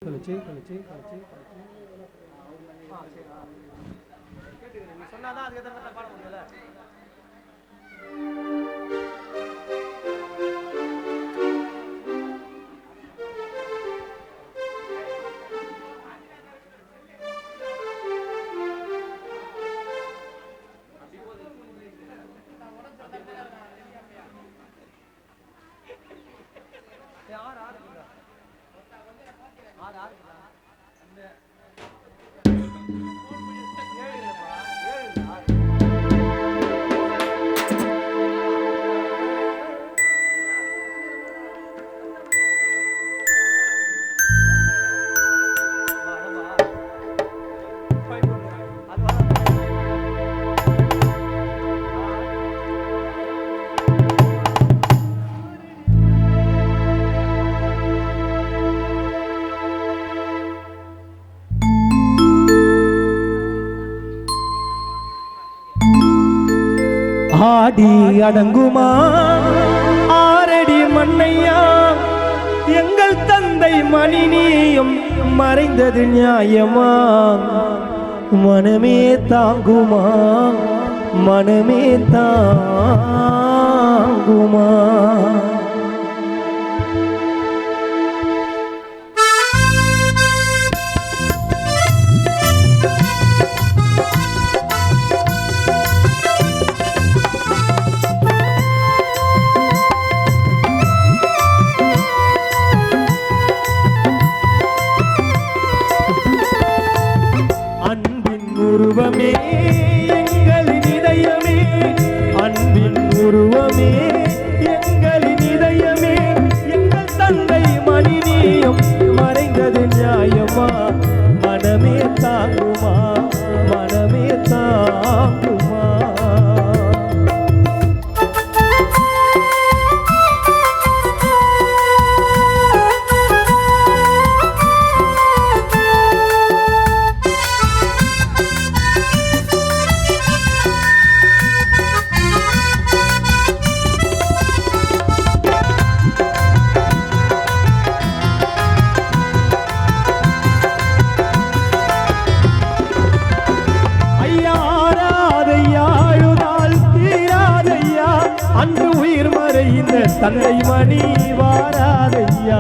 கழிச்சு கழிச்சு கழிச்சு சொன்னாதான் அதுக்கு ஏற்ற பாடம் முடியல. ஆடி அடங்குமா ஆரடி மண்ணையா, எங்கள் தந்தை மணினியும் மறைந்தது நியாயமா? மனமே தாங்குமா மனமே தாங்குமா? உருவமே எங்களின் இதயமே, அன்பின் உருவமே எங்களின் இதயமே, எங்கள் தந்தை மணினியும் மறைந்தது நியாயமா? மனமே தாங்குமா மனமே தாங்குமா? அன்று உயிர் மறைந்த தந்தை மணி வாராதையா,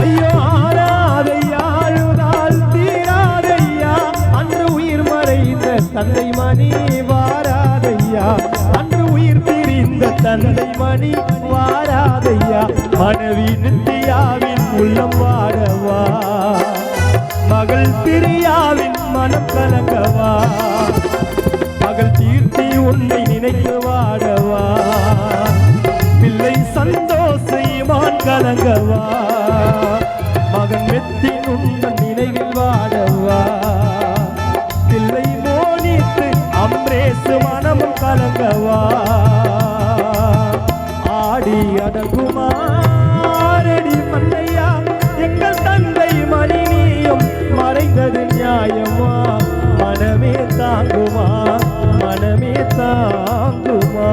ஐயோ ஆராதையாழுதால் தீராதையா, அன்று உயிர் மறைந்த தந்தை மணி வாராதையா, அன்று உயிர் பிரிந்த தந்தை மணி வாராதையா, மனைவி நித்தியாவின் உள்ளம் வாடவா, மகள் பிரியாவின் மனம் கலங்கவா, மகள் தீர்த்தி உன்னை நினைத்து வாடவா, பிள்ளை சந்தோஷமான் கலங்கவா, மகன் மெத்தின் உந்தன் நினைவில் வாடவா, பிள்ளை மோனித்து அம்ரேசு மனமும் கலங்கவா. ஆடி அடங்குமா ஆரடி மண்ணையா, எங்கள் தந்தை மணினியும் மறைந்தது நியாயமா? மனமே தாங்குமா மனமே தாங்குமா?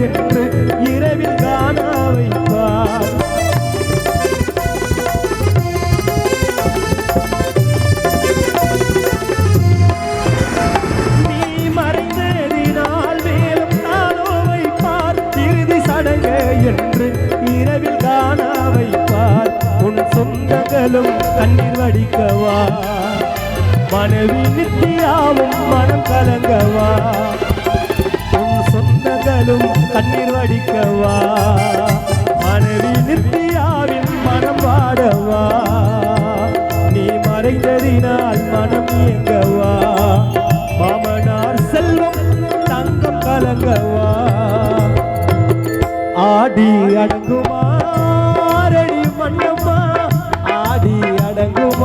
என்று இரவில் காண வைப்பார், நீ மறைந்ததினால் மேலும் காண வைப்பார், இறுதி சடங்கு என்று இரவில் காண வைப்பார். உன் சொந்தங்களும் கண்ணீர் வடிக்கவா, மனைவி நித்தியாவும் மனம் கலங்கவா, சொந்தங்களும் கண்ணீர் வடிக்கவா, மனைவி நித்தியாவின் மனம் வாடவா, நீ மறைந்ததினால் மனம் எங்கவா மாமனார் செல்வம் தங்கம் கலங்கவா ஆடி அடங்குமாரடி மன்னம்மா ஆடி அடங்குமாரடி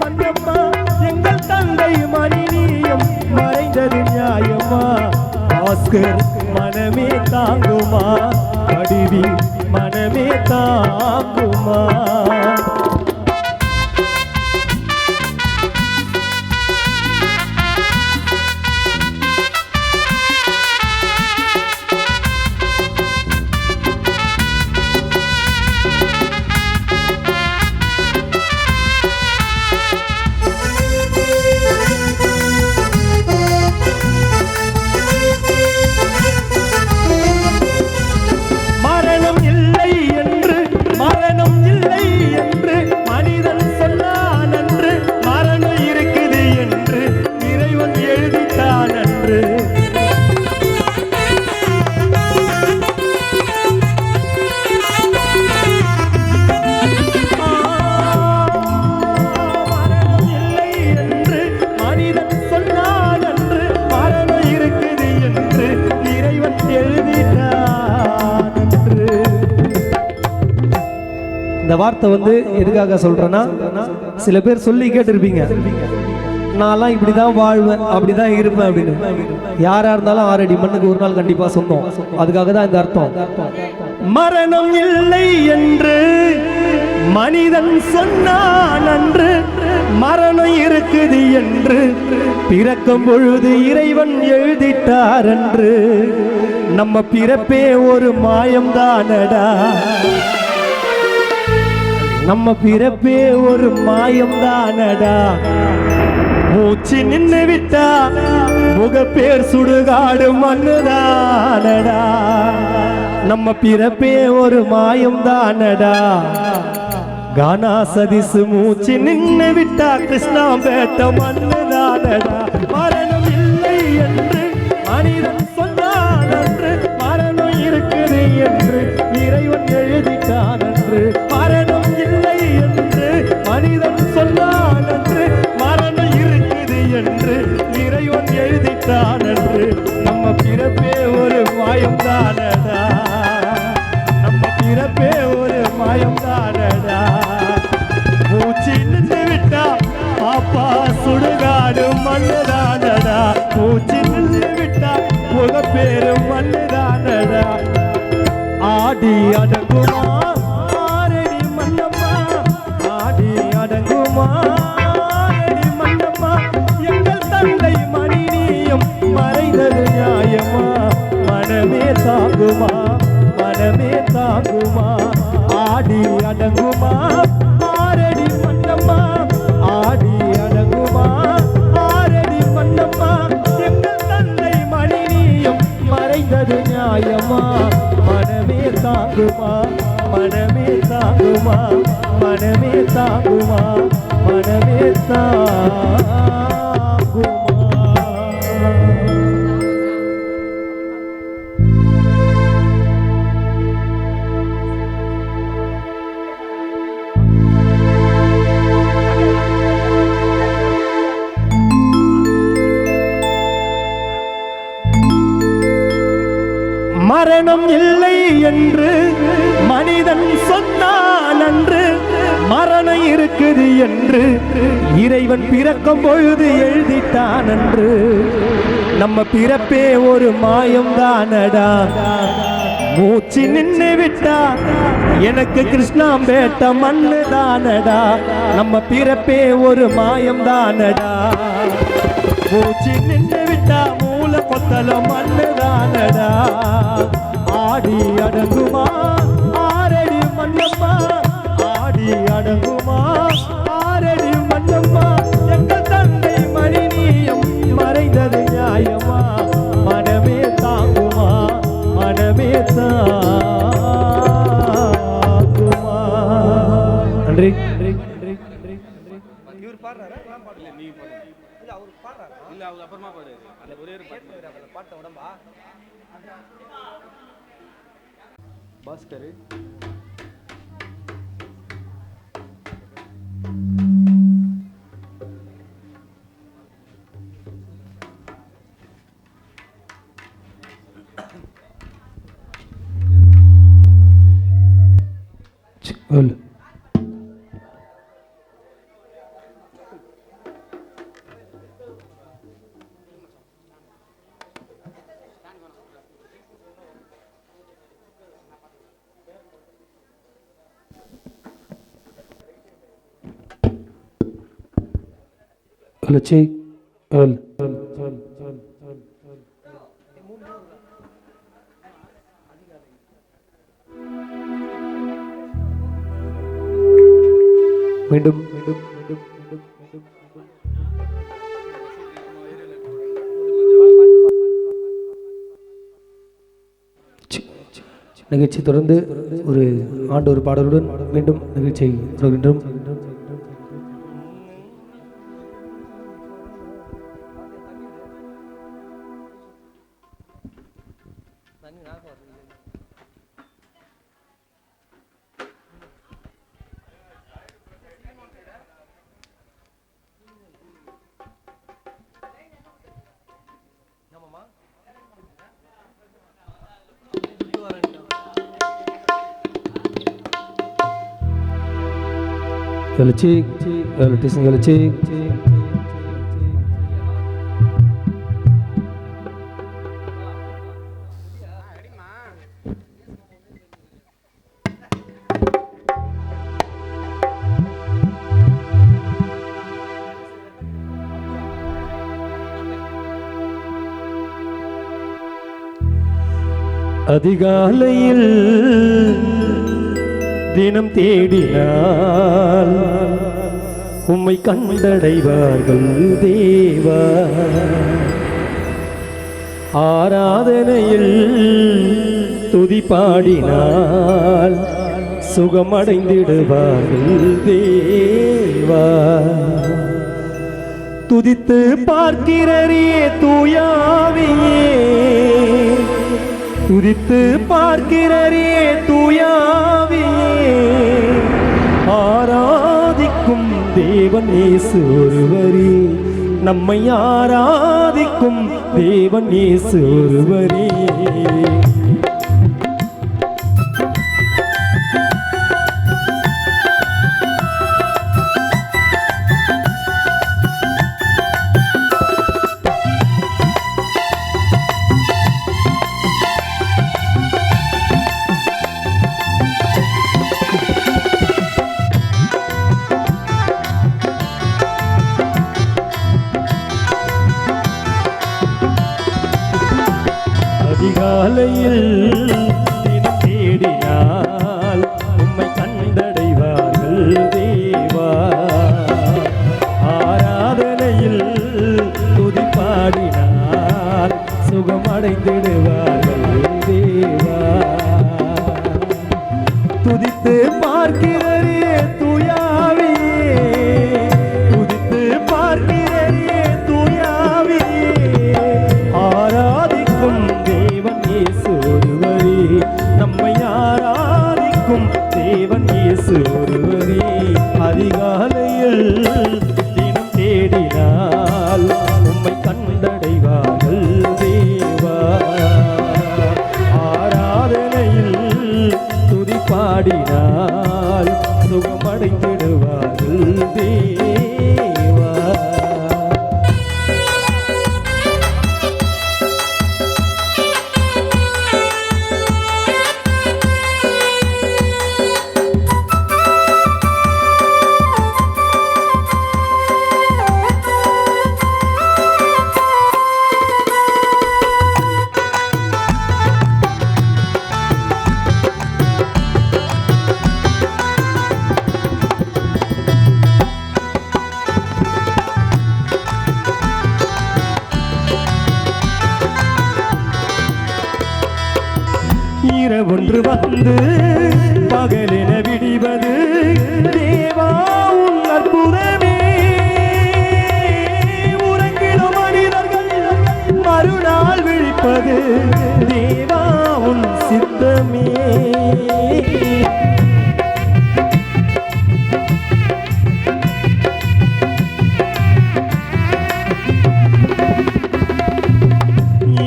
மன்னம்மா எங்கள் தந்தை மணினியம் மறைந்தது நியாயமா ஆஸ்கர் மனமே தாங்குமா அடிவி மனமே தாங்குமா இந்த வார்த்தை எதுக்காக சொல்றேன்னா சில பேர் சொல்லி கேட்டிருப்பீங்க நான்லாம் இப்படிதான் வாழ்வேன் அப்படிதான் இருப்பேன் அப்படின்னு யாரா இருந்தாலும் 6 அடி மண்ணுக்கு ஒரு நாள் கண்டிப்பா சொந்தம் அதுக்காக தான் இந்த அர்த்தம் மரணம் இல்லை என்று மனிதன் சொன்னான் அன்று மரணம் இருக்குது என்று பிறக்கும் பொழுது இறைவன் எழுதிட்டார் என்று நம்ம பிறப்பே ஒரு மாயம்தானடா நம்ம பிறப்பே ஒரு மாயம்தானடா மூச்சு நின்று விட்டா முகப்பேர் சுடுகாடு மண்ணுதானடா நம்ம பிறப்பே ஒரு மாயம்தானடா கானா சதிசு மூச்சு நின்று விட்டா கிருஷ்ணாம்பேட்ட மண்ணுதானடா மரணம் இல்லை என்று மனிதன் சொன்னான் என்று மரணம் இருக்குது என்று இறைவன் எழுதிட்டான் என்று மரணம் இல்லை என்று மனிதன் சொன்னான் என்று மரணம் இருக்குது என்று இறைவன் எழுதிட்டான் என்று நம்ம பிறப்பே ஒரு மாயம்தானடா நம்ம பிறப்பே ஒரு மாயம்தானடா மூச்சு நின்று விட்டா பாப்பா சுடுகாடு மண்ணுதானடா மூச்சு நின்று விட்டா முகப்பேரு மண்ணுதானடா ஆடி அடங்குமா ஆரடி மன்னம்மா ஆடி அடங்குமா ஆரடி மன்னம்மா எங்கள் தந்தை மணினியம் மறைந்தது நியாயமா மனமே தாங்குமா மனமே தாங்குமா ஆடி அடங்குமா ஆரடி மன்னம்மா ஆடி அடங்குமா ஆரடி மன்னம்மா எங்கள் தந்தை மணினியம் மறைந்தது நியாயமா மனமே தாங்குமா மனமே தாங்குமா மனமே தாங்குமா மனமே தாங்குமா மரணம் இல்லை என்று மனிதன் சொன்னான் அன்று மரணம் இருக்குது என்று இறைவன் பிறக்கும் பொழுது எழுதிட்டான் என்று நம்ம பிறப்பே ஒரு மாயம்தானடா மூச்சு நின்று விட்டா எனக்கு கிருஷ்ணாம்பேட்ட மண்ணுதானடா நம்ம பிறப்பே ஒரு மாயம்தானடா மூச்சு நின்று விட்டா மூல கொத்தல மண்ணுதானடா ஆடி அடங்குமா ஆரடி மன்னம்மா ஆடி அடங்குமா ஆரடி மன்னம்மா எங்கள் தந்தை மணினியம் மறைந்தது நியாயமா மனமே தாங்குமா மனமே தாங்குமா நன்றி இவர் பாடுறாரா நான் பாடல நீ பாடு இல்ல அவர் பாடுறாரா இல்ல அவர் அப்புறமா பாடுறாரு அந்த ஒரே ஒரு பாட்டு உடம்பா பாஸ்கர் check. மீண்டும் நிகழ்ச்சி தொடர்ந்து ஒரு ஆண்டோர் பாடலுடன் மீண்டும் நிகழ்ச்சியை தொடர்கின்றோம். Cek, testing cek. அதிகாலையில் தினம் தேடினால் உம்மை கண்டடைவார்கள் தேவா. ஆராதனையில் துதி பாடினால் சுகமடைந்திடுவார்கள் தேவா. துதித்து பார்க்கிறரே தூயாவியே, துதித்து பார்க்கிறரே தூயாவியே. ஆராதிக்கும் தேவன் இயேசு ஒருவரே, நம்மை ஆராதிக்கும் தேவன் இயேசு ஒருவரே. அதிகாலையில் தினம் தேடினால் உம்மை கண்டடைவார்கள் தேவா. ஆராதனையில் துதி பாடினால் சுகமடைந்திடுவார்கள் தேவா. துதித்து பார்க்கிறரே தூயாவியே, துதித்து பார்க்கிறரே தூயாவியே. ஆராதிக்கும் தேவன் இயேசு ஒருவரே, நம்மை ஆராதிக்கும் தேவன் இயேசு ஒருவரே. அதிகாலையில் தினம் தேடினால் உம்மை கண்டடைவார்கள் தேவா. ஆராதனையில் துதி பாடினால் சுகமடைந்திடுவார்கள் தேவா. இரவொன்று வந்து பகலென விடிவது தேவா உன் அற்புதமே. உறங்கிடும் மனிதர்கள் மறுநாள் விழிப்பது தேவா உன் சித்தமே.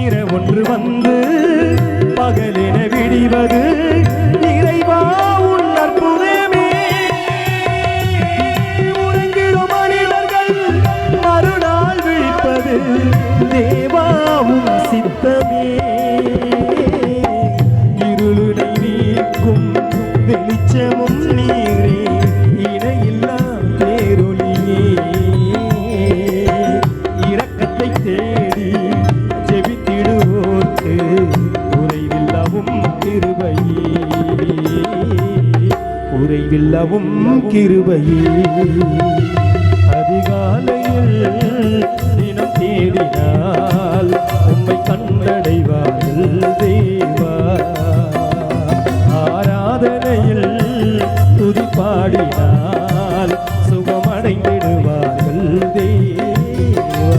இரவொன்று வந்து பகலென விடிவது இறைவா உன் அற்புதமே. கிருபையே அதிகாலையில் தினம் தேடினால் உம்மை கண்டடைவார்கள் தேவா ஆராதனையில் துதி பாடினால் சுகமடைந்திடுவார்கள் தேவா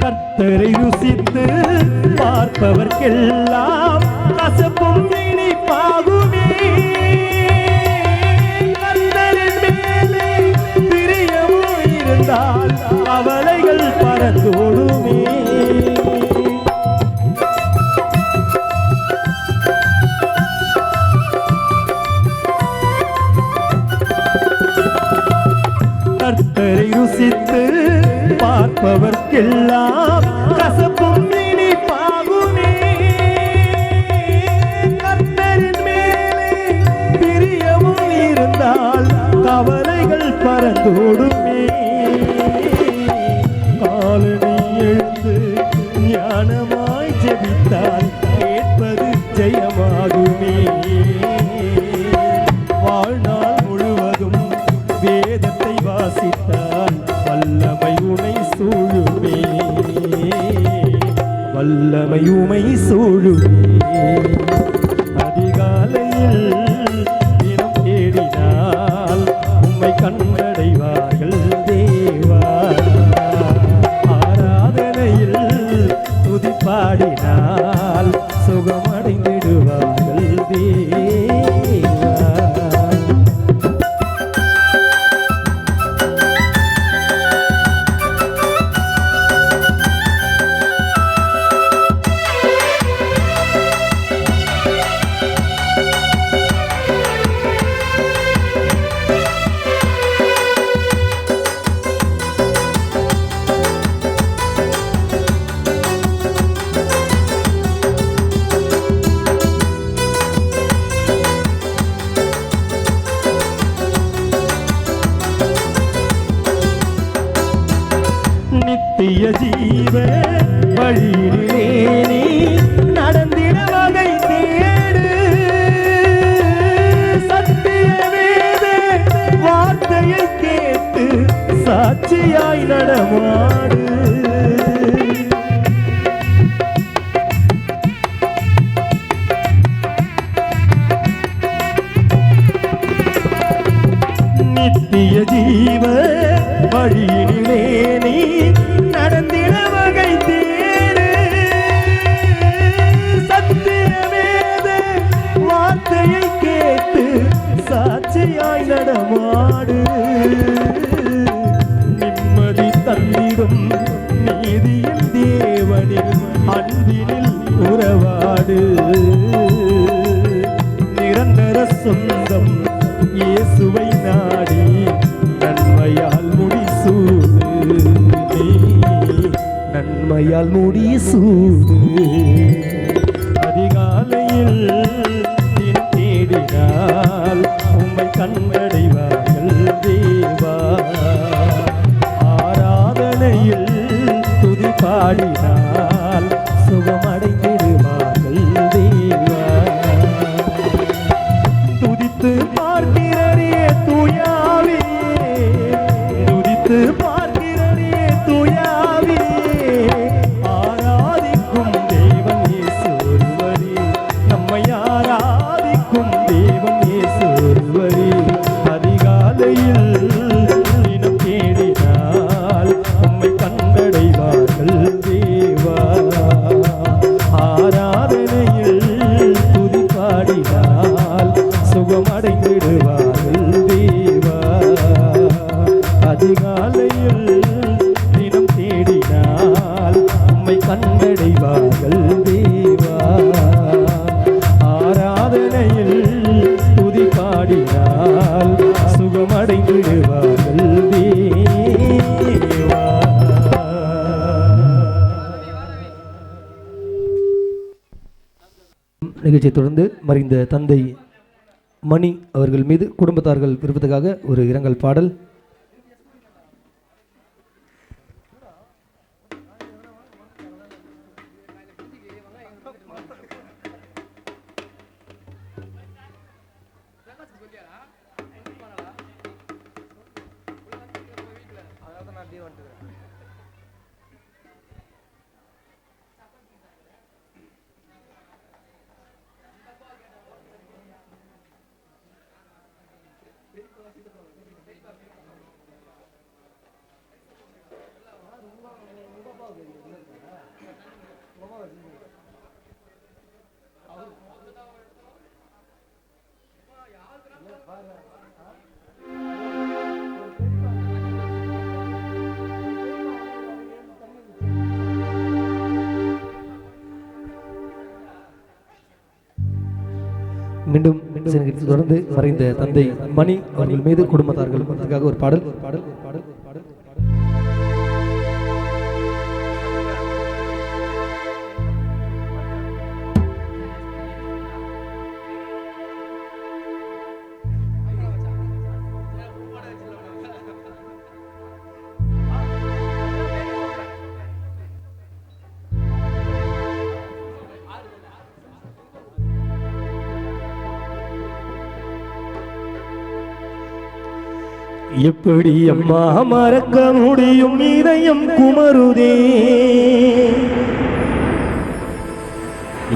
கர்த்தரை ருசித்து பார்ப்பவர்க்கெல்லாம் கசப்பும் இனிப்பாகுமே கர்த்தரின் மேலே பிரியமோ இருந்தால் கவலைகள் பறந்தோடுமே கர்த்தரை ருசித்து பார்ப்பவர்க்கெல்லாம் கசப்பும் இனிப்பாகுமே கர்த்தரின் மேலே பிரியமும் இருந்தால் கவலைகள் பறந்தோடுமே காலனை எழுந்து ஞானமாய் ஜெபித்தால் கேட்பது ஜெயமாகுமே வாழ்நாள் முழுவதும் வேதத்தை வாசித்தால் வல்லமை உனை சூழுமே வல்லமை உமை சூழுமே அதிகாலையில் தினம் தேடினால் உம்மை கண்டடைவார்கள் தேவா ஆராதனையில் துதி பாடினால் சுகமடைந்திடுவார்கள் தேவா நித்திய ஜீவ வழியிலே நீ நடந்திட வகை தேடு சத்திய வேத வார்த்தையை கேட்டு சாட்சியாய் நடமாடு நித்திய ஜீவ வழியிலே நீ நடந்திட வகை தேடு சத்திய வேத வார்த்தையை கேட்டு சாட்சியாய் நடமாடு நிம்மதி தந்திடும் நீதியின் தேவனில் அன்பினில் உறவாடு நிரந்தர சொந்தம் இயேசுவை நாடி நன்மையால் முடிசூடு நன்மையால் முடிசூடு அதிகாலையில் தினம் தேடினால் உம்மை கண்டடைவார்கள் தேவா ஆராதனையில் துதி பாடினால் சுகமடைந்திடுவார்கள் தேவா துதித்து பார்க்கிறரே தூயாவியே துதித்து பார்க்கிறரே தூயாவியே ஆராதிக்கும் தேவன் இயேசு ஒருவரே நம்மை ஆராதிக்கும் தேவன் இயேசு ஒருவரே அதிகாலையில் தினம் தேடினால் உம்மை கண்டடைவார்கள் தேவா ஆராதனையில் துதி பாடினால் சுகமடைந்திடுவார்கள் தேவா அதிகாலையில் தினம் தேடினால் உம்மை கண்டடைவார்கள் தேவா நிகழ்ச்சியை தொடர்ந்து மறைந்த தந்தை மணி அவர்கள் மீது குடும்பத்தார்கள் விருப்பத்துக்காக ஒரு இரங்கல் பாடல். மீண்டும் தொடர்ந்து மறைந்த தந்தை மணி அவர்கள் மீது குடும்பத்தார்கள் ஒரு பாடல். எப்படி அம்மா மறக்க முடியும், இதயம் குமருதே.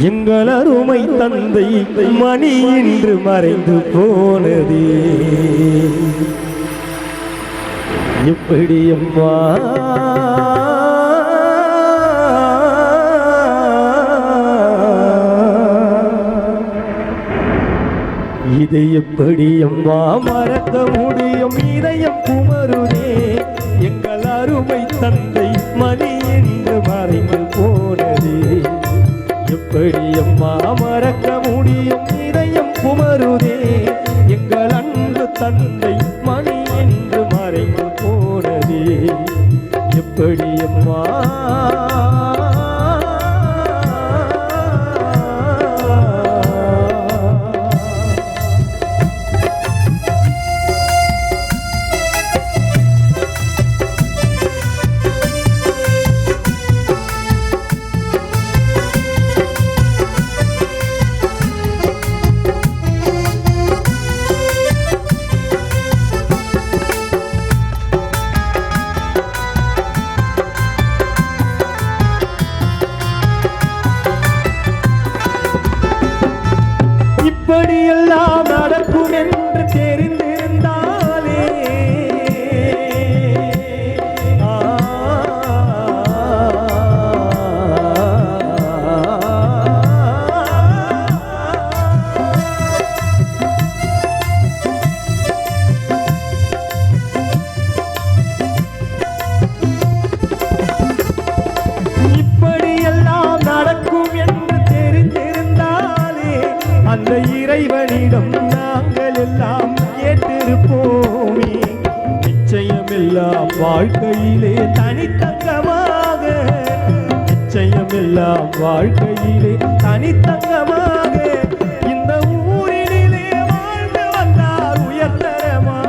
எங்கள் அருமை தந்தை மணி என்று மறைந்து போனதே. எப்படி அம்மா இதை எப்படி அம்மா மறக்க முடியும், இதயம் குமருதே. எங்கள் அருமை தந்தை மணி என்று மறைந்து போனதே. எப்படி அம்மா மறக்க முடியும், இதயம் குமருதே. எங்கள் அன்பு தந்தை மணி என்று மறைந்து போனதே. எப்படி அம்மா இப்படியெல்லாம் நடக்கும் என்று தெரிந்திருந்தாலே இப்படியெல்லாம் நடக்கும் என்று தெரிந்திருந்தாலே அந்த இறைவனிடம் நாங்கள் எல்லாம் கேட்டிருப்போமே. நிச்சயமெல்லாம் வாழ்க்கையிலே தனித்தங்கமாக, நிச்சயமெல்லாம் வாழ்க்கையிலே தனித்தங்கமாக இந்த ஊரிலே வாழ்ந்து வந்தார் உயர்தரமாக.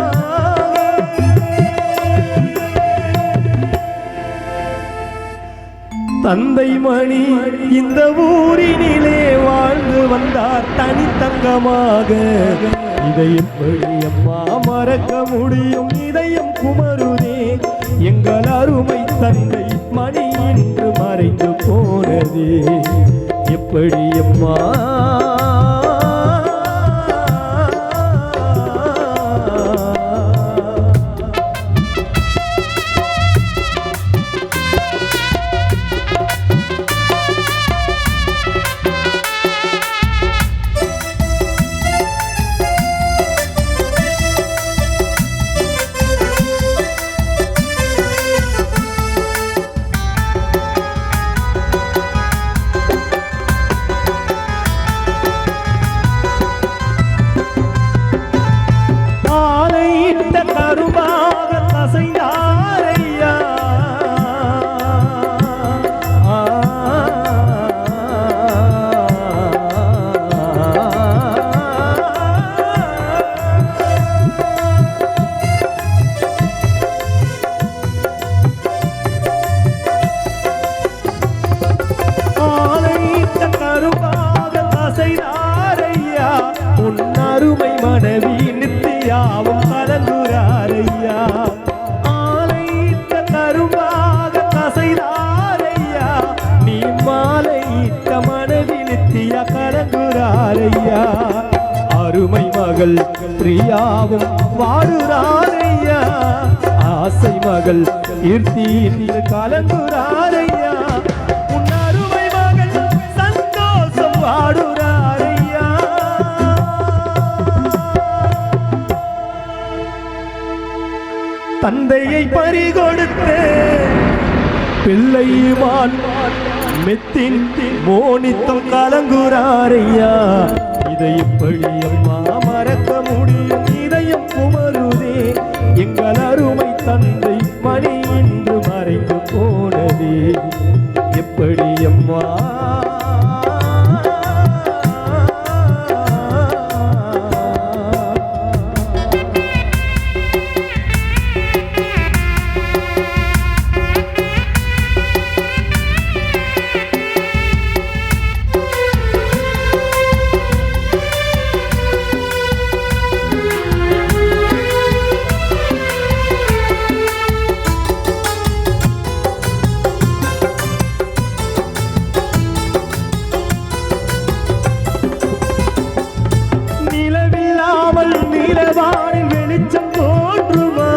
தந்தை மணி இந்த ஊரினிலே வாழ்ந்து வந்தார் தனித்தங்கமாக. இதை எப்படி அம்மா மறக்க முடியும், இதயம் குமருதே. எங்கள் அருமை தந்தை மணி என்று மறைந்து போனதே. எப்படி அம்மா மகள் பிரியாவும் வாடுறாரையா ஆசை மகள் கீர்த்தி இன்று கலங்குறாரையா உன் அருமை மகள் சந்தோஷம் வாடுறாரையா தந்தையை பறிகொடுத்து பிள்ளையுமான் மெத்தின் மோனித்தம் கலங்குறாரையா இதை எப்படி அம்மா மறக்க முடியும் இதயம் குமருதே எங்கள் அருமை தந்தை மணி இன்று மறைந்து போனதே எப்படி அம்மா நிலவானில் வெளிச்சம் தோன்றுமா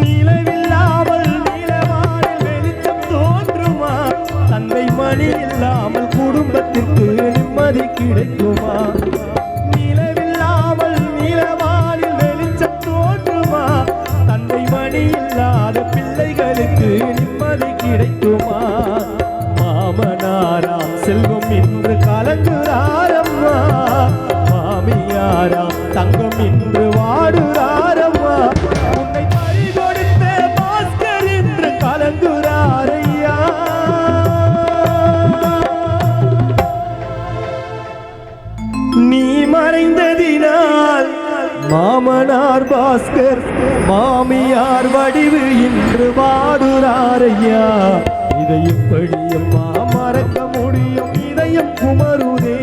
நிலவில்லாமல் நிலவானில் வெளிச்சம் தோன்றுமா தந்தை மணி இல்லாமல் குடும்பத்திற்கு நிம்மதி கிடைக்குமா நிலவில்லாமல் நிலவானில் வெளிச்சம் தோன்றுமா தந்தை மணி இல்லாத பிள்ளைகளுக்கு நிம்மதி கிடைக்குமா மாமனாரா செல்வம் இன்று கலங்குறாரம்மா மாமியாரா தங்கம் இன்று வாடுறாரம்மா உன்னை பறிகொடுத்த பாஸ்கர் இன்று கலங்குறாரையா நீ மறைந்ததினால் மாமனார் பாஸ்கர் மாமியார் வடிவு இன்று வாடுறாரையா இதை எப்படி அம்மா மறக்க முடியும் இதயம் குமருதே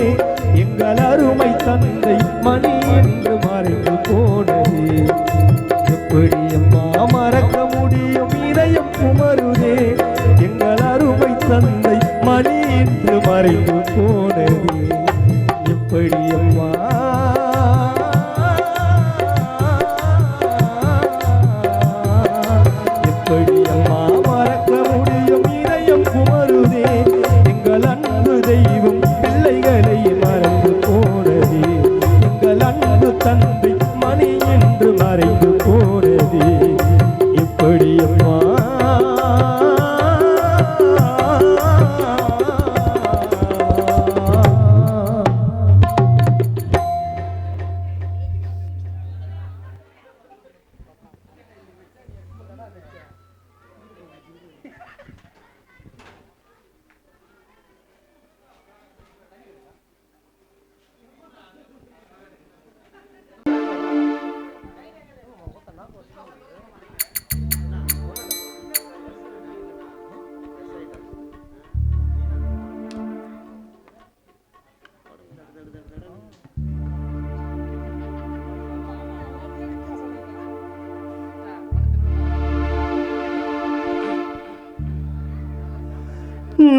எங்கள் அருமை தந்தை மணி என்று மறைந்து போனதே எப்படி அம்மா மறக்க முடியும் இதயம் குமருதே எங்கள் அருமை தந்தை மணி என்று மறைந்து போனதே எப்படி அம்மா எப்படி அம்மா மறக்க முடியும் இதயம் குமருதே எங்கள் அன்பு தெய்வம் பிள்ளைகளை மறந்து போனதே எங்கள் அன்பு தந்தை மணி என்று மறைந்து போனதே எப்படி அம்மா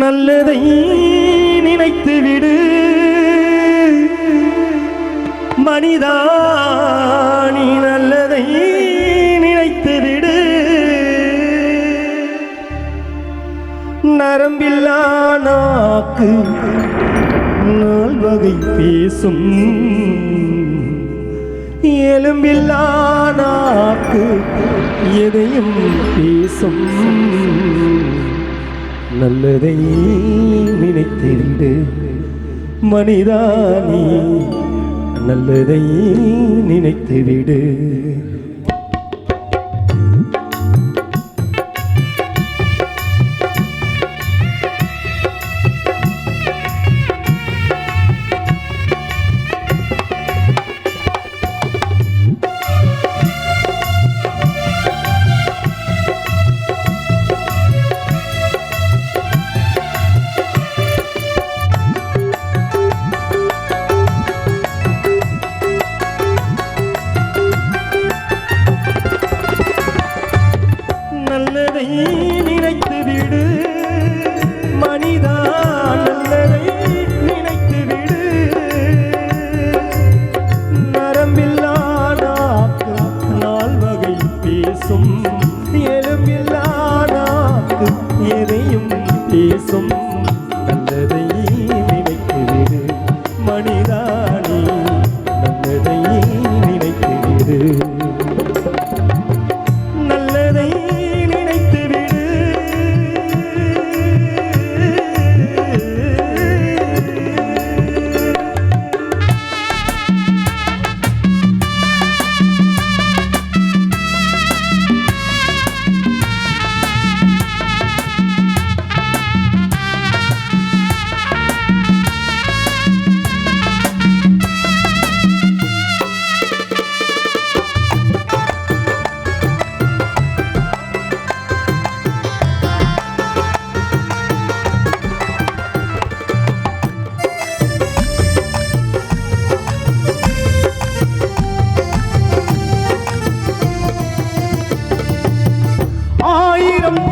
நல்லதை நினைத்து விடு மனிதா நீ நல்லதை நினைத்து விடு நரம்பில்லா நாக்கு நால்வகை பேசும் எலும்பில்லா நாக்கு எதையும் பேசும் நல்லதை நினைத்திடு மனிதா நீ நல்லதை நினைத்துவிடு மனிதானி நல்லதை நினைத்து விடு நல்லதை நினைத்து விடு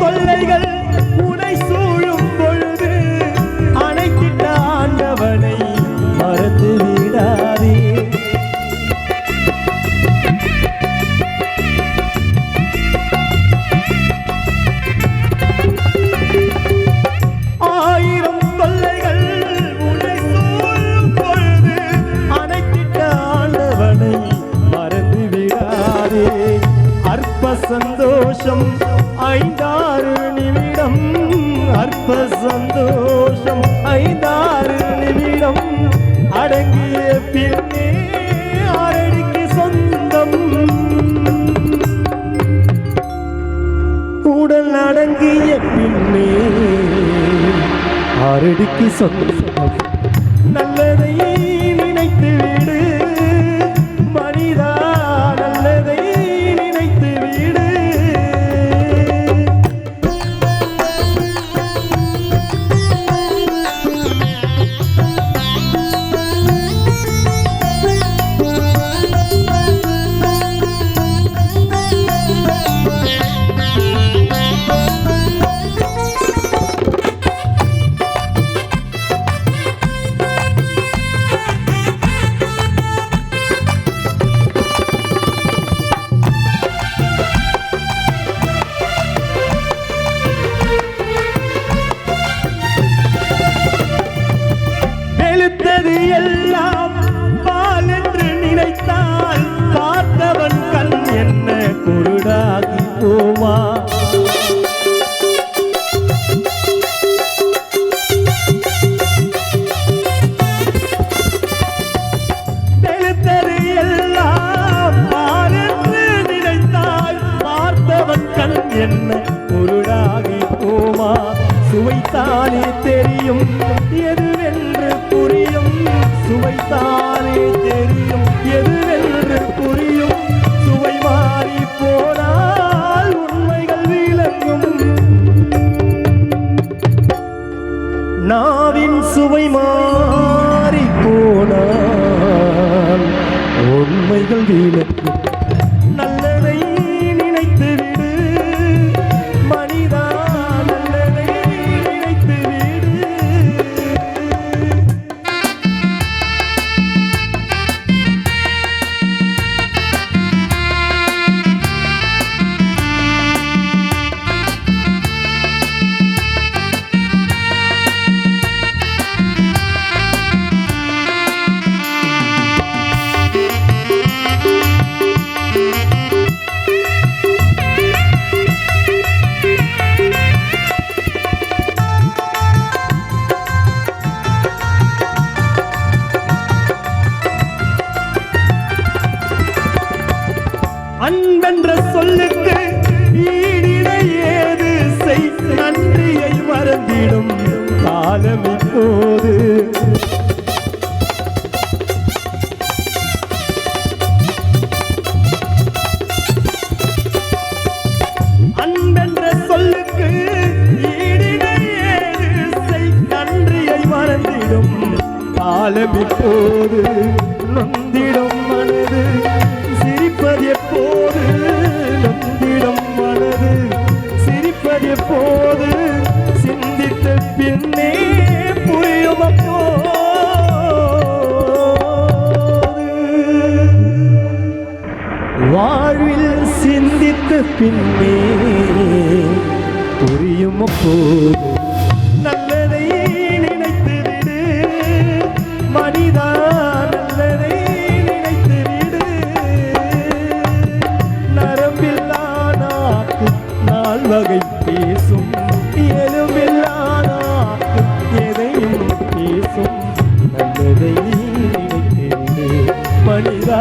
தொல்லைகள் உனை சூழும் பொழுது அணைத்திட்ட ஆண்டவனை மறந்து விடாதே ஆயிரம் தொல்லைகள் உனை சூழும் பொழுது அணைத்திட்ட ஆண்டவனை மறந்து விடாதே அற்ப சந்தோஷம் ஐந்தாறு நிமிடம் அற்ப சந்தோஷம் ஐந்தாறு நிமிடம் அடங்கிய பின்னே ஆறடிக்கு சொந்தம் உடல் அடங்கிய பின்னே ஆறடிக்கு சொந்தம் நல்லதை நினைத்து விடு மனிதா நல்லதை நினைத்து விடு வெளுத்தது எல்லாம் பால் என்று நினைத்தால் பார்த்தவன் கண் என்ன குருடாகி போமா வெளுத்தது எல்லாம் பால் என்று நினைத்தால் பார்த்தவன் கண் என்ன குருடாகி போமா சுவைத்தானே தெரியும் எதுவென்று புரியும் சுவைத்தானே தெரியும் எதுவென்று புரியும் சுவை மாறி போனால் உண்மைகள் விளங்கும் நாவின் சுவை மாறி போனால் உண்மைகள் விளங்கும் நல்லதை நினைத்து விடு மனிதா நல்லதை நினைத்து விடு அன்பென்ற சொல்லுக்கு ஈடிடை ஏது செய் நன்றியை மறந்திடும் காலம் இப்போது அன்பென்ற சொல்லுக்கு ஈடிடை ஏது செய் நன்றியை மறந்திடும் காலம் இப்போது நொந்திடும் மனது சிரிப்பது எப்போது நொந்திடும் மனது சிரிப்பது எப்போது சிந்தித்த பின்னே புரியும் அப்போது வாழ்வில் சிந்தித்த பின்னே புரியும் அப்போது நல்லதை நினைத்து விடு மனிதா நல்லதை நினைத்து விடு மனிதா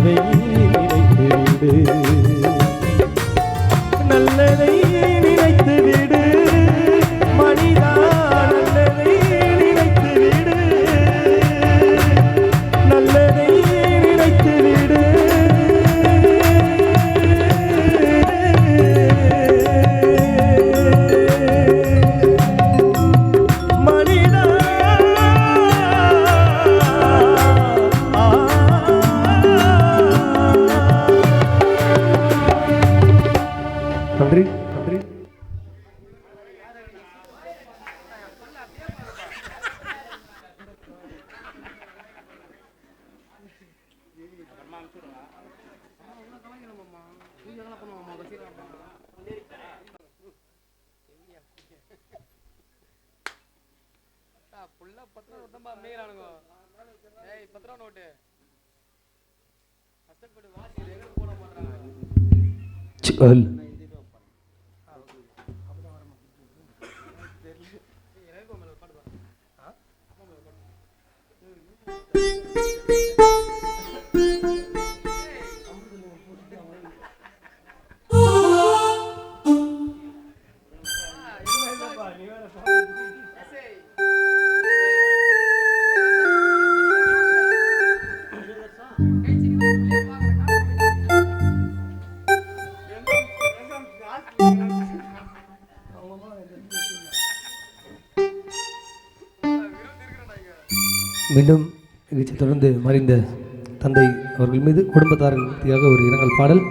நீ நல்லதை நினைத்து விடு நல்லதை நினைத்து விடு மனிதா நல்லதை நினைத்து விடு நல்லதை நினைத்து விடு மனிதா நன்றி நன்றி ஃபுல்லா 10 ரூபா நோட்டு மேய்றானுங்க. ஏய் 10 ரூபா நோட்டு கஷ்டப்பட்டு வாசி எங்க போட மாட்டறாங்க. चल மீண்டும் நிகழ்ச்சி தொடர்ந்து மறைந்த தந்தை அவர்கள் மீது குடும்பத்தார்களுக்காக ஒரு இரங்கல் பாடல்.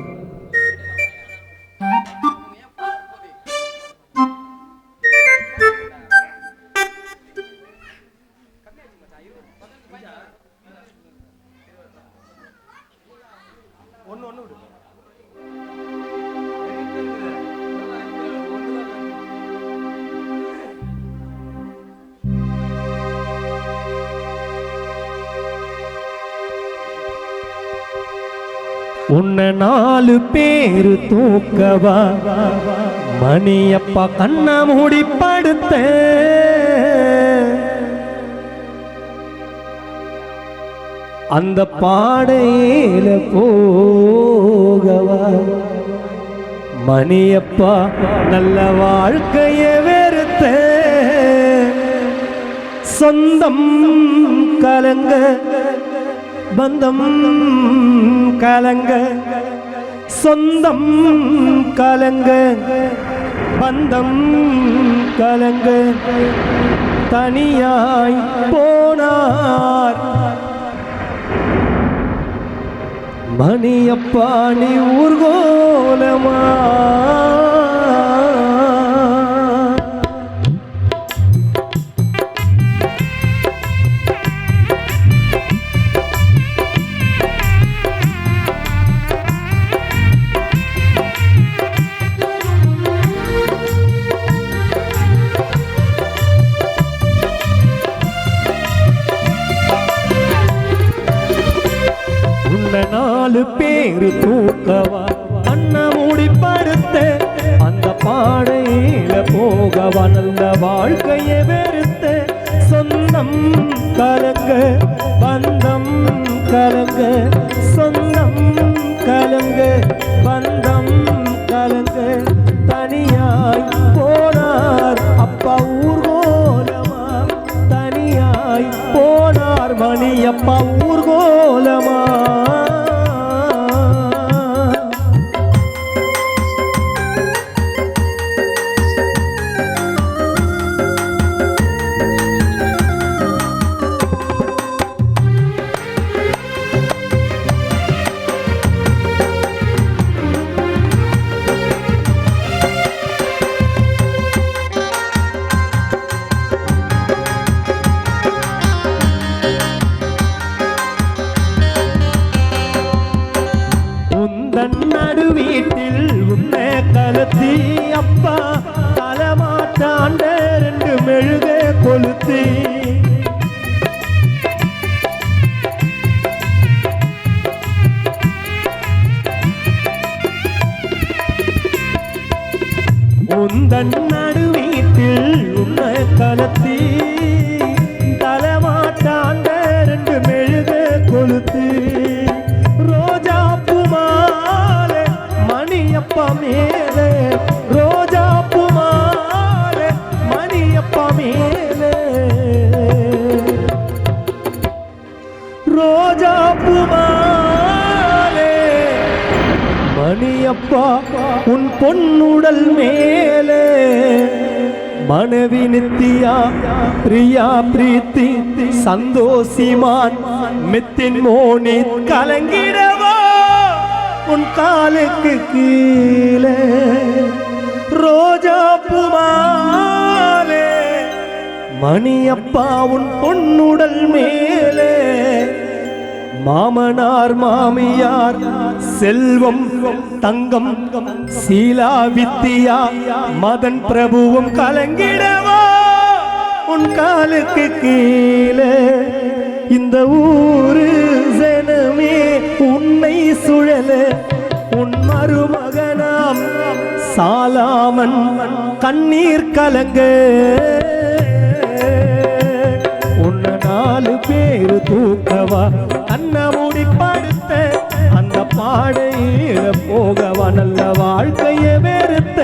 உன்னை 4 பேரு தூக்கவா மணியப்பா கண்ண மூடி படுத்த அந்த பாடையில போகவா மணியப்பா நல்ல வாழ்க்கைய வெறுத்த சொந்தம் கலங்க பந்தம் கலங்க சொந்தம் கலங்க பந்தம் கலங்க தனியாய் போனார் மணியப்பா நீ ஊர்கோலமா உன்னை 4 பேரு தூக்கவா அண்ண மூடி படுத்த அந்த பாடையில போகவா நல்ல வாழ்க்கைய வெறுத்த சொந்தம் கலங்க பந்தம் கலங்க சொந்தம் கலங்க பந்தம் கலங்க தனியாய் போனார் அப்பா ஊர்கோலமா தனியாய் போனார் மணியப்பா ஊர்கோலமா நடு வீட்டில் உன்னை கலத்தி அப்பா தலைமாட்டாண்ட 2 மெழுக கொளுத்தி உந்தன் நடு வீட்டில் உன்னை கலத்தி தலைமா மணியப்பா உன் பொன்னுடல் மேலே மனைவி நித்தியா பிரியா பிரீத்தி சந்தோஷிமான் மித்தின் மோனி கலங்கிடவா உன் காலுக்கு கீழே ரோஜா புமாலே மணியப்பா உன் பொன்னுடல் மேலே மாமனார் மாமியார் செல்வம் தங்கம் சீலா வித்தியா மதன் பிரபுவும் கலங்கிடவா உன் காலுக்கு கீழே இந்த ஊரு ஜனமே உன்னை சுழல உன் மருமகனாம் சாலாமன் கண்ணீர் கலங்க உன்ன 4 பேரு தூக்கவா அன்னமுடி படுத்த அந்த பாடையில போகவா நல்ல வாழ்க்கையை வெறுத்த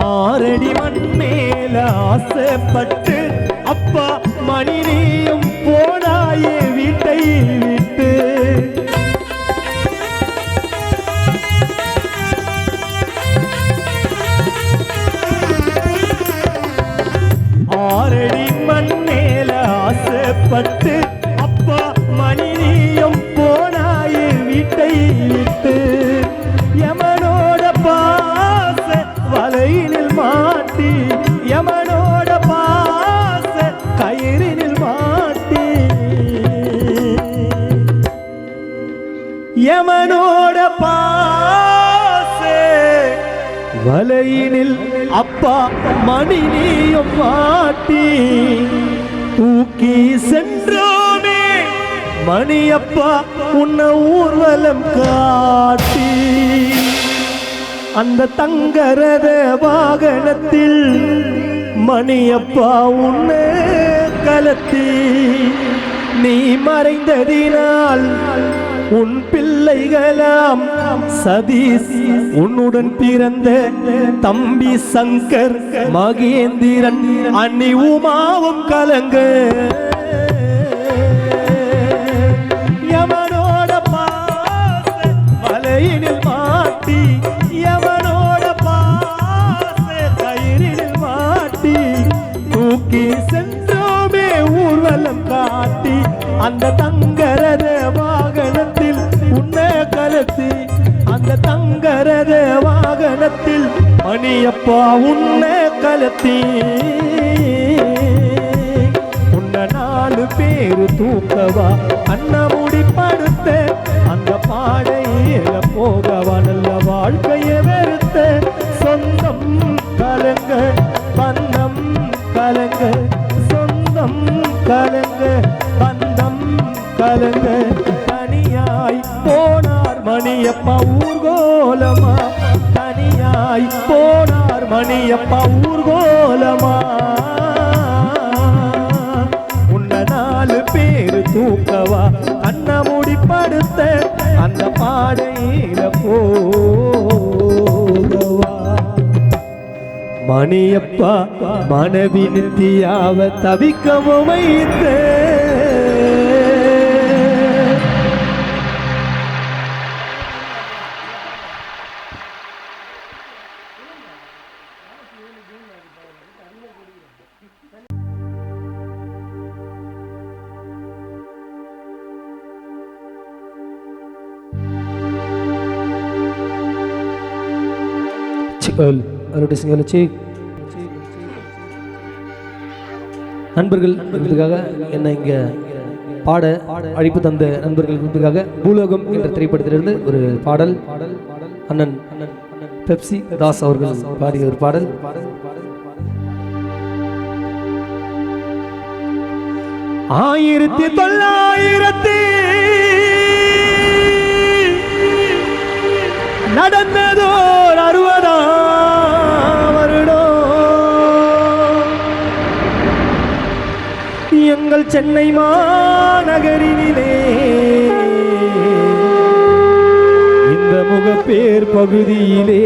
ஆரடி மண் மேல ஆசைப்பட்டு அப்பா மணி நீயும் போனாயே வீட்டை விட்டு ஆரடி மண் மேல ஆசைப்பட்டு அப்பா மணி நீயும் போனாயே வீட்டை விட்டு யமனோட பாச வலையினில் மாட்டி யமனோட பாச கயிறினில் மாட்டி யமனோட பாச வலையினில் அப்பா மணி நீயும் மாட்டி தூக்கி சென்றோமே மணியப்பா உன்னை ஊர்வலம் காட்டி அந்த தங்கரத வாகனத்தில் மணியப்பா உன்னை கலத்தி நீ மறைந்ததினால் உன் பிள்ளைகளாம் சதீஷ் உன்னுடன் பிறந்த தம்பி சங்கர் மகேந்திரன் அன்னி உமாவும் கலங்க யமனோட பாச வலையினில் மாட்டி யமனோட பாச கயிறினில் மாட்டி தூக்கி சென்றோமே ஊர்வலம் காட்டி அந்த தங்கரத வாகனத்தில் உன்னை கலத்தி அந்த தங்கரத வாகனத்தில் மணியப்பா உன்னை கலத்தி உன்னை 4 பேரு தூக்கவா அன்னமுடி படுத்த அந்த பாடையில போகவா நல்ல வாழ்க்கையை வெறுத்த சொந்தம் கலங்க பந்தம் கலங்க சொந்தம் கலங்க பந்தம் கலங்க தனியாய் போனார் மணியப்பா ஊர்கோலமா தனியாய் போனார் மணியப்பா ஊர்கோலமா உன்னை 4 பேரு தூக்கவா அன்னமுடி படுத்த அந்த பாடையில போகவா மணியப்பா மனைவி நித்தியாவ தவிக்கவும் வைத்த நண்பர்கள் இதுக்காக என்ன இங்க பாட அழைப்பு தந்த நண்பர்களுக்காக பூலோகம் என்ற திரைப்படத்திலிருந்து ஒரு பாடல் அண்ணன் பெப்சி தாஸ் அவர்கள் பாடிய ஒரு பாடல் 1900 நடந்ததோர் 60ஆம் வருடம் எங்கள் சென்னை மாநகரினிலே இந்த முகப்பேர் பகுதியிலே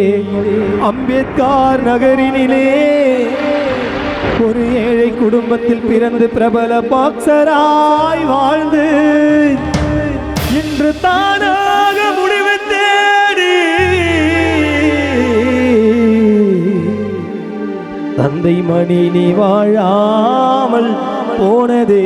அம்பேத்கர் நகரினிலே ஒரு ஏழை குடும்பத்தில் பிறந்து பிரபல பாக்ஸராய் வாழ்ந்து இன்று தானாக முடிவு தேடி தந்தை மணி நீ வாழாமல் போனதேனோ.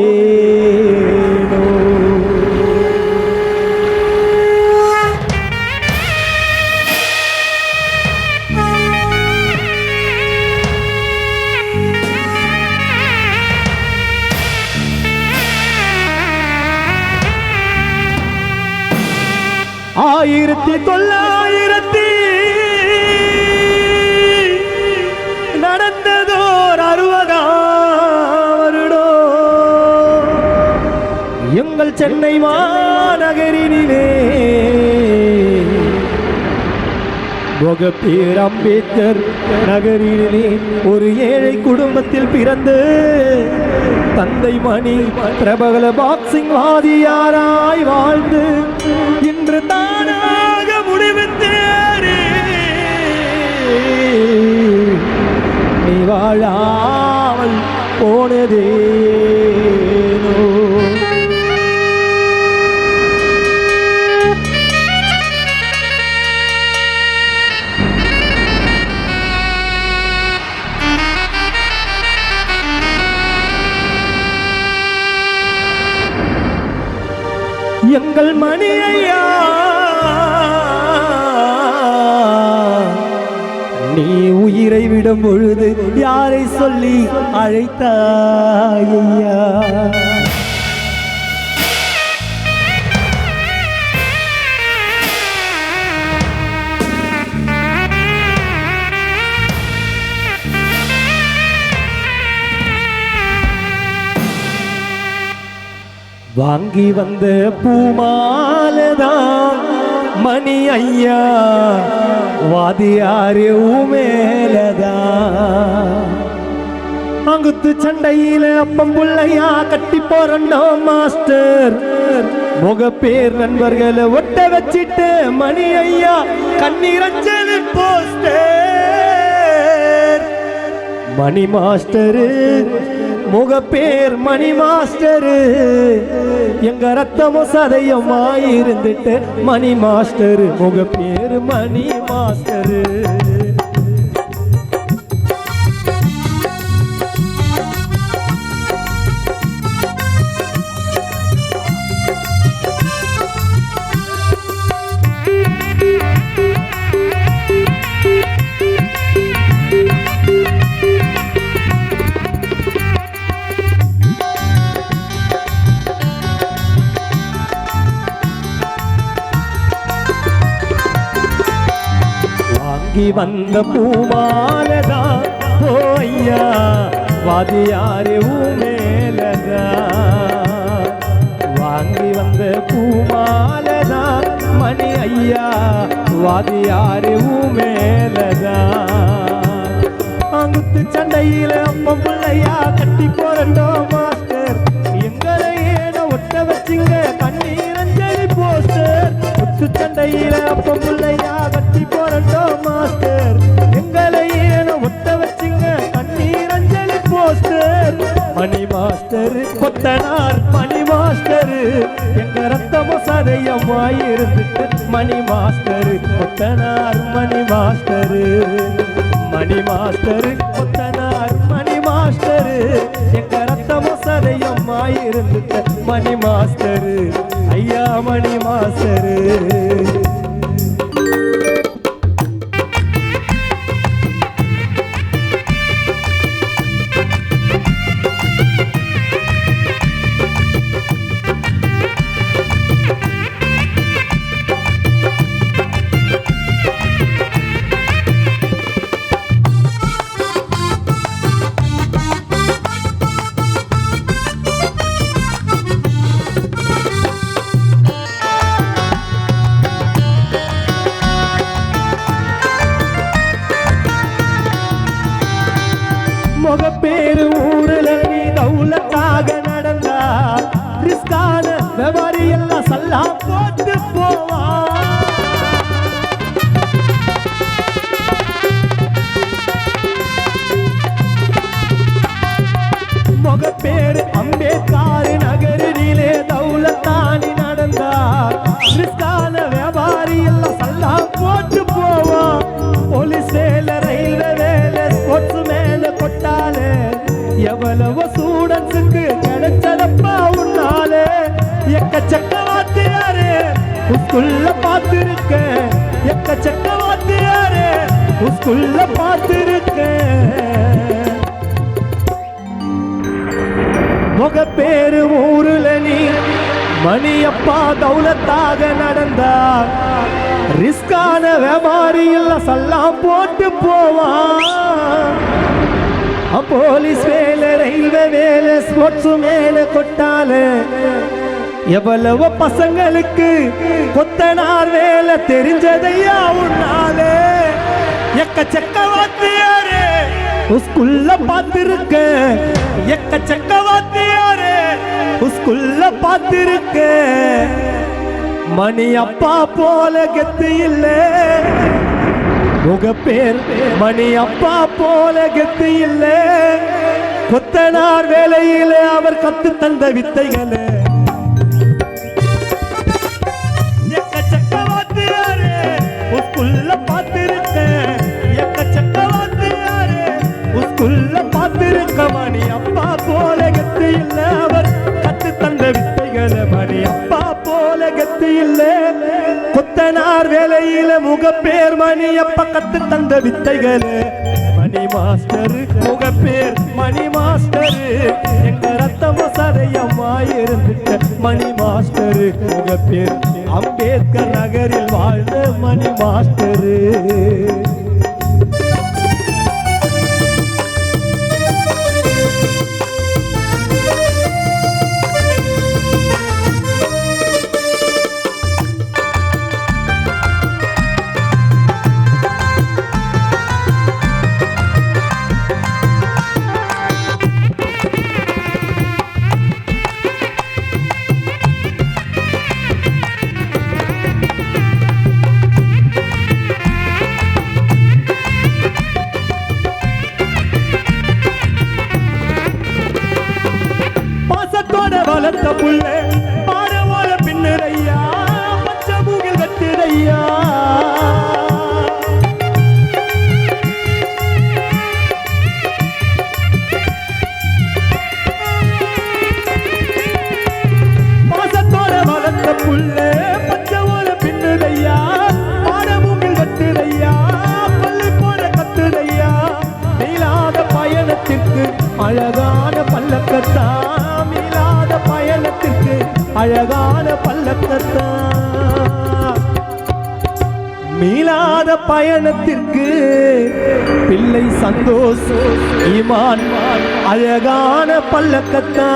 ஆயிரத்தி 900 நடந்ததோர் 60ஆம் வருடம் எங்கள் சென்னை மாநகரினிலே முகப்பேர் அம்பேத்கர் நகரினிலே ஒரு ஏழை குடும்பத்தில் பிறந்து தந்தை மணி பிரபல பாக்ஸிங் வாதியாராய் வாழ்ந்து இன்று தானாக முடிவு தேடி நீ வாழாமல் போனதேனோ. எங்கள் மணி ஐயா நீ உயிரை விடும் பொழுது யாரை சொல்லி அழைத்தாயா? வாங்கி வந்த பூமாலதான் மணி ஐயா வாதியாரு மேலதான் அங்குத்து சண்டையில அப்பம் புள்ளையா கட்டி போறோம் மாஸ்டர் முகப்பேர் நண்பர்களை ஒட்ட வச்சிட்டு மணி ஐயா கண்ணீரஞ்சல் போஸ்டர் மணி மாஸ்டரு முகப்பேர் மணி மாஸ்டரு எங்க ரத்தமும் சதையமாயிருந்துட்டு மணி மாஸ்டரு முகப்பேர் மணி மாஸ்டரு. வாங்கி வந்த பூமாலதா ஓ ஐயா வாதியாரு மேலதா வாங்கி வந்த பூமாலதா மணி ஐயா வாதியாரு மேலதா அங்குத்து சண்டையில அப்பம் பிள்ளையா கட்டி போறோம் மாஸ்டர் எங்களை ஏன ஒட்ட வச்சிங்க கண்ணீரஞ்சலி போஸ்டர் முத்து சண்டையில அப்பம் பிள்ளையா கட்டி போறோம் மாஸ்டர் எங்களை ஏன ஒட்ட வச்சிங்க கண்ணீரஞ்சலி போஸ்டர் மணி மாஸ்டர் கொத்தனார் மணி மாஸ்டர் எங்க ரத்தமும் சதையமாயிருந்துட்டு மணி மாஸ்டர் கொத்தனார் மணி மாஸ்டர் மணி மாஸ்டர் கொத்தனார் மணி மாஸ்டர் எங்க ரத்தமும் சதையமாயிருந்துட்டு மணி மாஸ்டர் ஐயா மணி மாஸ்டர். முகப்பேரு ஊருல நீ தௌலத்தாக நடந்தா ரிஸ்கான வியாபாரி எல்லாம் சல்லா போட்டு போவான் முகப்பேரு அம்பேத்கர் நகரிலே தௌலத்தானி நடந்தார் ரிஸ்கான வியாபாரி எல்லாம் சல்லா போட்டு போவான் போலீஸ் வேலை ரயில்வே வேலை ஸ்போர்ட்ஸ் மேல கொட்டாலே எவ்வளவு ஸ்டூடெண்ட்ஸுக்கு கிடைச்சதப்பா உன்னாலே எக்கச்சக்க வாத்தியாரு ஸ்கூல்ல பார்த்திருக்கேன் எக்கச்சக்க வாத்தியாரு ஸ்கூல்ல பார்த்திருக்கேன் முகப்பேரு ஊருல நீ மணியப்பா தௌலத்தாக நடந்தார் ரிஸ்கான வியாபாரி எல்லாம் சல்லாம் போட்டு போவான் போலீஸ் வேலை ரயில்வே வேலை ஸ்போர்ட்ஸ் மேல கொட்டாலே எவ்வளவு பசங்களுக்கு கொத்தனார் வேலை தெரிஞ்சதையா உன்னாலே எக்கச்சக்க வாத்தியாரு ஸ்கூல்ல பார்த்திருக்க எக்கச்சக்க வாத்தியாரு ஸ்கூல்ல பார்த்திருக்க மணி அப்பா போல கெத்து இல்ல முகப்பேர் மணி அப்பா போல கெத்து இல்ல கொத்தனார் வேலையில அவர் கத்து தந்த வித்தைகளை எக்கச்சக்க வாத்தியாரு ஸ்கூல்ல பார்த்திருக்க எக்கச்சக்க வாத்தியாரு ஸ்கூல்ல பார்த்திருக்க மணி அப்பா போல கெத்து இல்ல அவர் கத்து தந்த வித்தைகளை மணி அப்பா போல கெத்து இல்ல கொத்தனார் வேலையில முகப்பேர் மணி அப்பா கத்து தந்த வித்தைகளை மணி மாஸ்டர் முகப்பேர் மணி மாஸ்டர் எங்க ரத்தம சதையம்மாயிருந்துட்ட மணி மாஸ்டர் முகப்பேர் அம்பேத்கர் நகரில் வாழ்ந்த மணி மாஸ்டர் வளர்த்த புள்ள பாரவாள பின்னரையா பச்சை மூகில் கட்டுரையா பாசத்தோட வளர்த்த புள்ள பச்சைவாள பின்னரையா பாரமூகில் கட்டுரையா பள்ளி போட கட்டுரையா நீளாத பயணத்திற்கு அழகான பல்லக்கத்தா பயணத்திற்கு அழகான பல்லக்கத்தா மீளாத பயணத்திற்கு பிள்ளை சந்தோஷ் ஈமான் அழகான பல்லக்கத்தா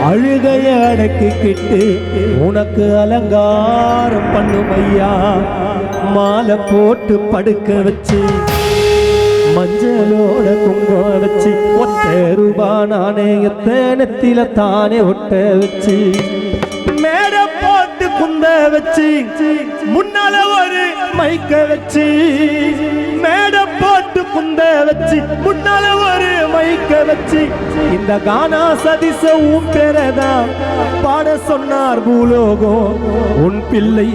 அழுகைய அடக்கிக்கிட்டு உனக்கு அலங்காரம் பண்ணும் ஐயா மாலை போட்டு படுக்க வச்சு மஞ்சளோட குங்குமம் வச்சு ஒத்த ரூபா நாணயத்தனத்தில தானே ஒட்ட வச்சு மேட போட்டு குந்த வச்சு முன்னால ஒரு மைக்க வச்சு மேட போட்டு குந்த வச்சு முன்னால ஒரு மைக்க வச்சு இந்த கானா சதிச உன் பேரதா பாட சொன்னார் பூலோகம் உன் பிள்ளை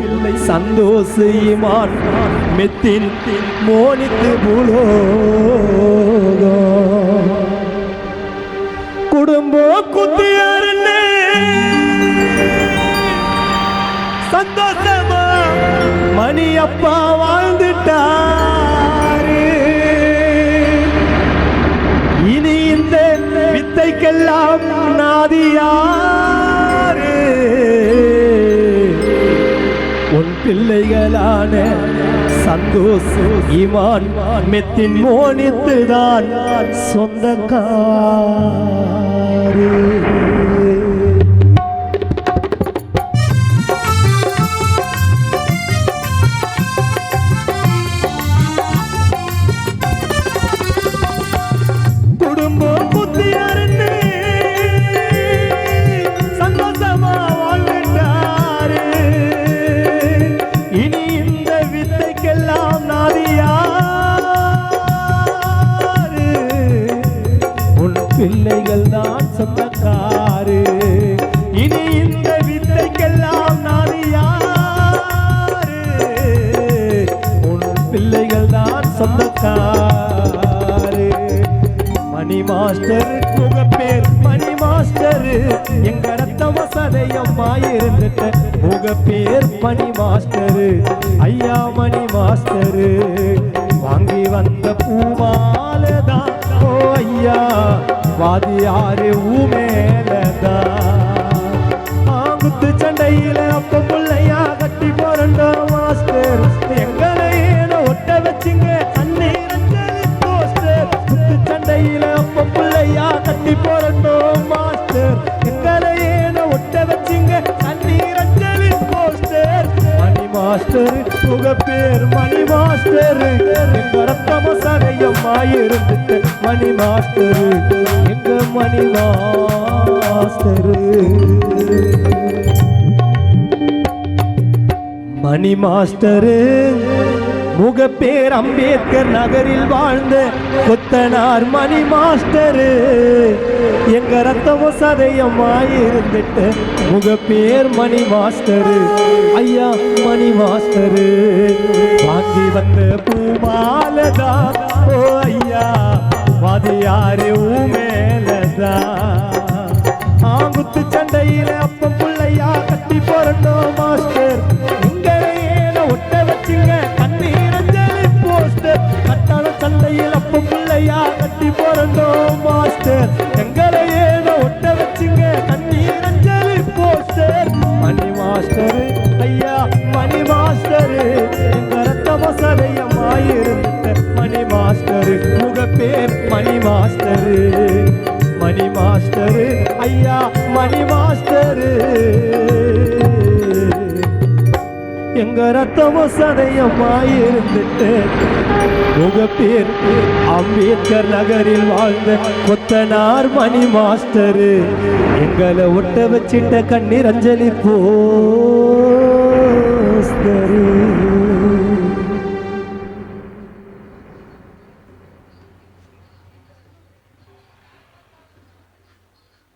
சந்தோஷ் ஈமான் மெத்தின் மோனித்து பூலோகம் குடும்பம் குத்தியாருன்னு சந்தோஷமா மணி அப்பா வாழ்ந்துட்டாரு இனி இந்த வித்தைக்கெல்லாம் நாதியாரு உன் பிள்ளைகளான சந்தோஷ் ஈமான் மெத்தின் மோனித்துதான் சொந்தக்காரு குடும்ப நீங்கள் தான் சொந்தக்காரு. மணி மாஸ்டர் முகப்பேர் மணி மாஸ்டர், எங்க ரத்த வசதையம்மாயிருந்துட்ட முகப்பேர் மணி மாஸ்டர். ஐயா மணி மாஸ்டர் வாங்கி வந்த பூமாலதான் ஓ ஐயா வாதியாரு ஊமேலதான். ஆங்குத்து சண்டையில அப்ப பிள்ளையா கட்டி போறண்டோம் மாஸ்டர், எங்களை ஏனோ ஒட்ட வச்சுங்க அந்நேரத்தில் போஸ்டர். குத்து சண்டையில அப்ப பிள்ளையா கட்டி போறண்டோம் மாஸ்டர், எங்களை ஏனோ ஒட்ட வச்சுங்க அந்நேரத்தில் போஸ்டர். மணி மாஸ்டர் முகப்பேர் மணி மாஸ்டர், எங்க ரத்தம சரையம்மாயிருந்துட்டு மணி மாஸ்டர், எங்க மணி மாஸ்டர். மணி மாஸ்டரு முகப்பேர் அம்பேத்கர் நகரில் வாழ்ந்த கொத்தனார் மணி மாஸ்டரு, எங்க ரத்தமோ சதையம்மாயிருந்துட்டு முகப்பேர் மணி மாஸ்டரு. ஐயா மணி மாஸ்டரு வாங்கி வந்த பூமாலதா ஓ ஐயா வாதியாரு ஊமேலதா. ஆங்குத்து சண்டையில அப்ப பிள்ளையா கட்டி போறண்டோம் மாஸ்டர், ஒட்ட வச்சுங்க கண்ணீரஞ்சலி போஸ்டர். கட்டாள சண்டையில் அப்ப பிள்ளையா கட்டி போறண்டோம் மாஸ்டர், எங்களை ஏனோ ஒட்ட வச்சுங்க கண்ணீரஞ்சலி போஸ்டர். மணி மாஸ்டர் ஐயா மணி மாஸ்டர், எங்க ரத்த வசதையம்மாயிருந்த மணி மாஸ்டர் முகப்பேர் மணி மாஸ்டர். மணி மாஸ்டர் ஐயா மணி மாஸ்டர், எங்க ரத்தமோ சதையம்மாயிருந்துட்டு முகப்பேர் அம்பேத்கர் நகரில் வாழ்ந்த கொத்தனார் மணி மாஸ்டர், எங்களை ஒட்ட வச்சிட்ட கண்ணீர் அஞ்சலி போஸ்டர்.